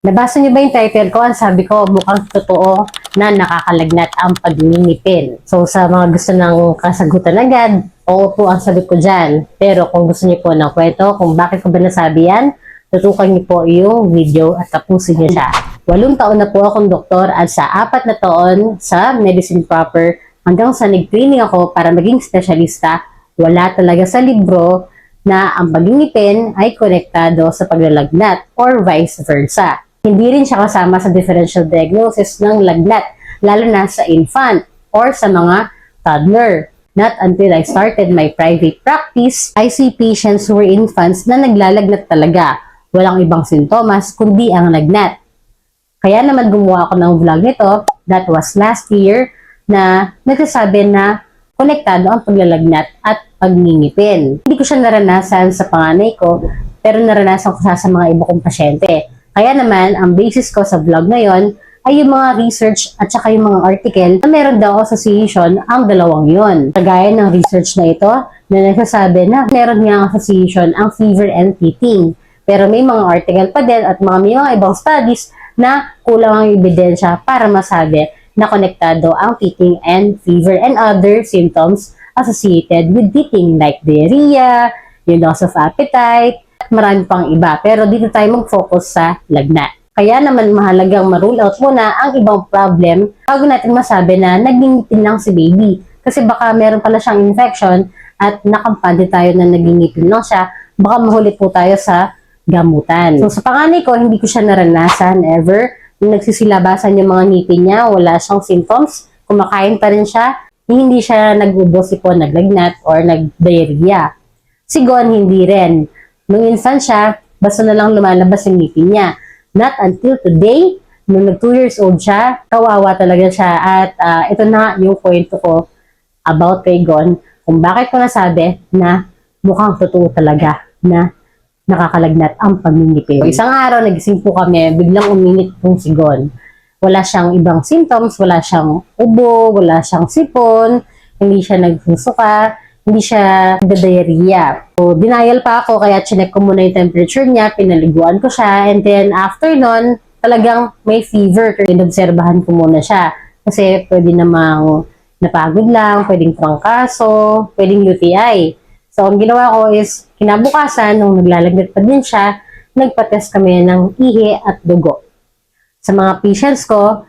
Nabasa niyo ba yung title ko? Ang sabi ko, mukhang totoo na nakakalagnat ang pagngingipin. So, sa mga gusto ng kasagutan agad, oo po ang sagot ko dyan. Pero kung gusto niyo po ng kwento, kung bakit ko ba nasabi yan, tutukan niyo po yung video at tapusin niyo siya. 8 taon na po akong doktor at sa 4 na taon sa medicine proper, hanggang sa nag-training ako para maging espesyalista, wala talaga sa libro na ang pagngingipin ay konektado sa paglalagnat or vice versa. Hindi rin siya kasama sa differential diagnosis ng lagnat, lalo na sa infant or sa mga toddler. Not until I started my private practice, I see patients who were infants na naglalagnat talaga. Walang ibang sintomas kundi ang lagnat. Kaya naman gumawa ako ng vlog nito, that was last year, na nagsasabi na konektado ang paglalagnat at pagngingipin. Hindi ko siya naranasan sa panganay ko, pero naranasan ko siya sa mga iba kong pasyente. Kaya naman, ang basis ko sa vlog na yon ay yung mga research at saka yung mga article na meron daw association ang dalawang yon. Kagaya ng research na ito na nagsasabi na meron nga association ang fever and teething. Pero may mga article pa din at may mga ibang studies na kulang ang ebidensya para masabi na konektado ang teething and fever and other symptoms associated with teething like diarrhea, yung loss of appetite, marami pang iba. Pero dito tayo mag-focus sa lagnat. Kaya naman mahalagang ma-rule out muna ang ibang problem bago natin masabi na nagingipin lang si baby. Kasi baka meron pala siyang infection at nakampante tayo na nagingipin lang siya, baka mahuli po tayo sa gamutan. So sa panganay ko, hindi ko siya naranasan ever. Nung nagsisilabasan yung mga ngipin niya, wala siyang symptoms, kumakain pa rin siya, hindi siya nag-ubosipon, naglagnat, or nag-diarrhea. Si Gon, hindi rin. Nung insan siya, basta na lang lumalabas yung ngipin niya. Not until today, nung nag 2 years old siya, kawawa talaga siya. At ito na yung kwento ko about kay Gon, kung bakit ko nasabi na mukhang totoo talaga na nakakalagnat ang pagngingipin. Isang araw, nagising po kami, biglang uminit pong si Gon. Wala siyang ibang symptoms, wala siyang ubo, wala siyang sipon, hindi siya nagsusuka, hindi siya nagda-diarrhea. So, denial pa ako, kaya chinek ko muna yung temperature niya, pinaliguan ko siya, and then after nun, talagang may fever. Inobserbahan ko muna siya. Kasi pwede namang napagod lang, pwedeng trangkaso, pwedeng UTI. So, ang ginawa ko is, kinabukasan, nung naglalagnat pa din siya, nagpa-test kami ng ihi at dugo. Sa mga patients ko,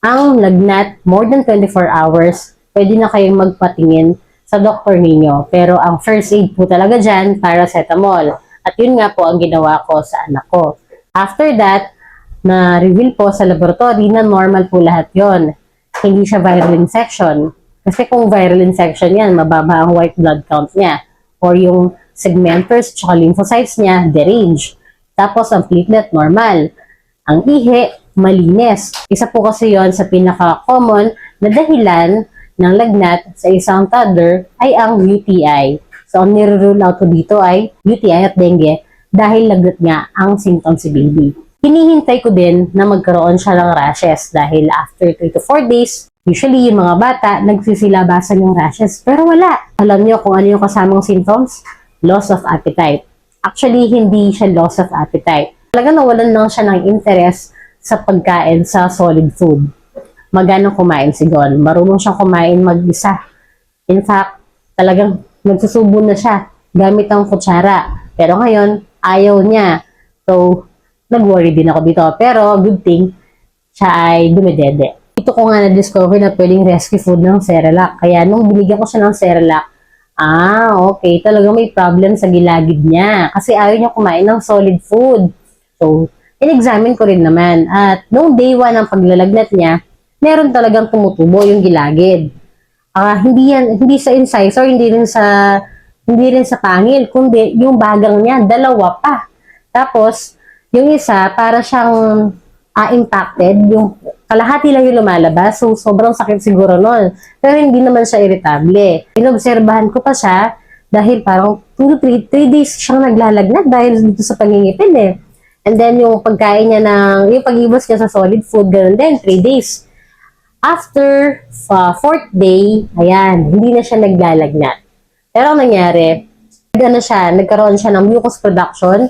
ang lagnat more than 24 hours, pwede na kayong magpatingin sa doktor ninyo. Pero ang first aid po talaga dyan, paracetamol. At yun nga po ang ginawa ko sa anak ko. After that, na-reveal po sa laboratory na normal po lahat yon. Hindi siya viral infection. Kasi kung viral infection yan, mababa ang white blood count niya. Or yung segmenters at lymphocytes niya, deranged. Tapos ang platelet, normal. Ang ihi, malinis. Isa po kasi yon sa pinaka-common na dahilan ng lagnat sa isang toddler ay ang UTI. So, ang nire-rule out ko dito ay UTI at dengue dahil lagnat nga ang symptoms si baby. Hinihintay ko din na magkaroon siya ng rashes dahil after 3 to 4 days, usually yung mga bata, nagsisilabasan yung rashes. Pero wala. Alam niyo kung ano yung kasamang symptoms? Loss of appetite. Actually, hindi siya loss of appetite. Talaga nawalan lang siya ng interest sa pagkain sa solid food. Magano kumain si Gon. Marunong siyang kumain mag-isa. In fact, talagang nagsusubo na siya gamit ang kutsara. Pero ngayon, ayaw niya. So, nag-worry din ako dito. Pero, good thing, siya ay dumidede. Ito ko nga na-discover na pwedeng rescue food ng Cerelac. Kaya nung binigyan ko siya ng Cerelac, okay, talagang may problem sa gilagid niya. Kasi ayaw niya kumain ng solid food. So, in-examine ko rin naman. At nung day 1 ng paglalagnat niya, meron talagang tumutubo yung gilagid. Hindi sa incisor, hindi rin sa pangil, kundi yung bagang niya, 2 pa. Tapos, yung isa, para siyang impacted, yung kalahati lang yung lumalabas, so sobrang sakit siguro nun. Pero hindi naman siya irritable. Inobserbahan ko pa siya, dahil parang 2 to 3 days siyang naglalagnat dahil dito sa pangingipin eh. And then yung pagkain niya yung pag-ibos niya sa solid food, ganoon din, 3 days. After 4th day, ayan, hindi na siya naglalagnat. Pero ang nangyari, nagkaroon siya ng mucus production.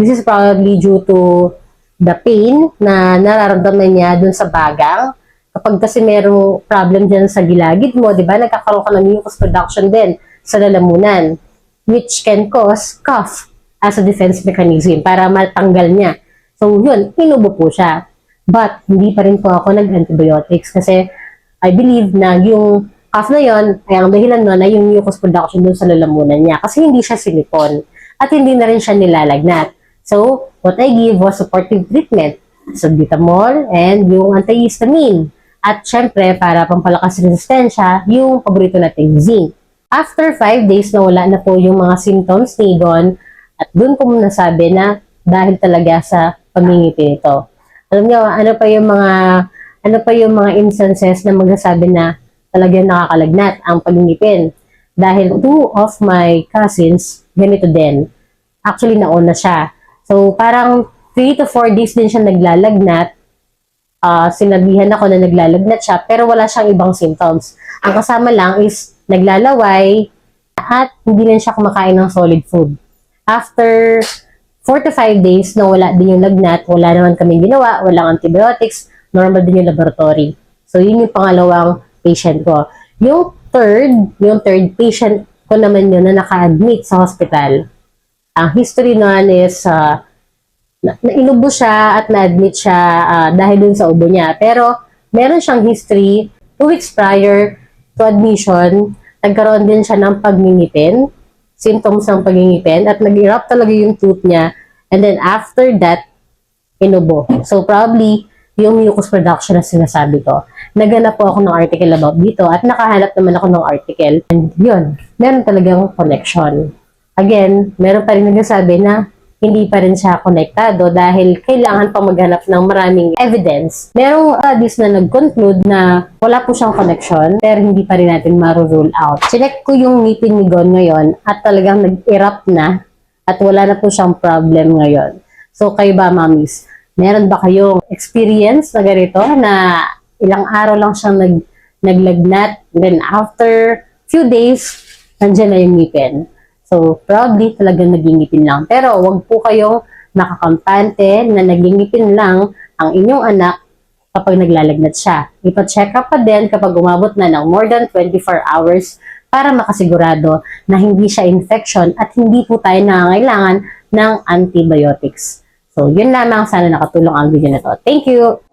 This is probably due to the pain na nararamdaman niya dun sa bagang. Kapag kasi merong problem dyan sa gilagid mo, di ba, nagkakaroon ka ng mucus production din sa lalamunan, which can cause cough as a defense mechanism para matanggal niya. So, yun, inubo po siya. But, hindi pa rin po ako nag-antibiotics kasi I believe na yung cough na yun, ay ang dahilan nun ay yung mucus production dun sa lalamunan niya kasi hindi siya sinipon at hindi na rin siya nilalagnat. So, what I give was supportive treatment, salbutamol and yung antihistamine. At syempre, para pampalakas resistensya, yung paborito nating zinc. After 5 days na wala na po yung mga symptoms ni Egon, at dun ko muna sabi na dahil talaga sa pamingiti ito. Alam niyo, ano pa yung mga instances na magsasabi na talagang nakakalagnat ang pagingipin. Dahil 2 of my cousins, ganito din. Actually, nauna siya. So, parang 3 to 4 days din siya naglalagnat. Sinabihan ako na naglalagnat siya, pero wala siyang ibang symptoms. Ang kasama lang is naglalaway at hindi rin siya kumakain ng solid food. After 4 to 5 days na wala din yung lagnat, wala naman kaming ginawa, walang antibiotics, normal din yung laboratory. So, yun yung pangalawang patient ko. Yung third patient ko naman yun na naka-admit sa hospital. Ang history nun is inubo siya at na-admit siya dahil dun sa ubo niya. Pero, meron siyang history 2 weeks prior to admission, nagkaroon din siya ng pagngingipin, symptoms ng pagngingipin, at nag-erupt talaga yung tooth niya. And then after that, inubo. So probably, yung mucus production na sinasabi ko. Naganap po ako ng article about dito at nakahanap naman ako ng article. And yun, meron talagang connection. Again, meron pa rin nagsasabi na hindi pa rin siya konektado dahil kailangan pa maghanap ng maraming evidence. Merong studies na nag-conclude na wala po siyang connection pero hindi pa rin natin ma-rule out. Chinek ko yung ngipin ni Gon ngayon at talagang nag-erupt na at wala na po siyang problem ngayon. So kayo ba, mamis? Meron ba kayong experience na ganito na ilang araw lang siyang naglagnat, then after few days, nandiyan na yung ngipin? So, probably talagang nagingipin lang. Pero, wag po kayong nakakampante na nagingipin lang ang inyong anak kapag naglalagnat siya. Ipa-check up pa din kapag umabot na ng more than 24 hours para makasigurado na hindi siya infection at hindi po tayo nangangailangan ng antibiotics. So, yun lamang. Sana nakatulong ang video na to. Thank you!